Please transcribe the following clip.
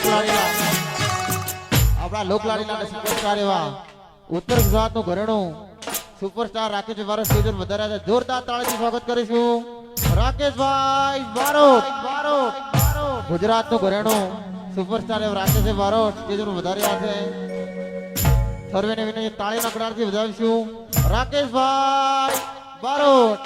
લોકલાડીલા આપણા લોકલાડીલા સુપરસ્ટાર એવા ઉત્તર ગુજરાતનું ઘરેણું સુપરસ્ટાર રાકેશ વારો સ્ટેજ પર વધાર્યા છે. જોરદાર તાળીથી સ્વાગત કરીશું રાકેશભાઈ બારોટ. ગુજરાતનું ઘરેણું સુપરસ્ટાર એવા રાકેશ વારો સ્ટેજ પર વધાર્યા છે. સર્વેને વિનંતી તાળીના કડારથી વધાવીશું રાકેશભાઈ બારોટ.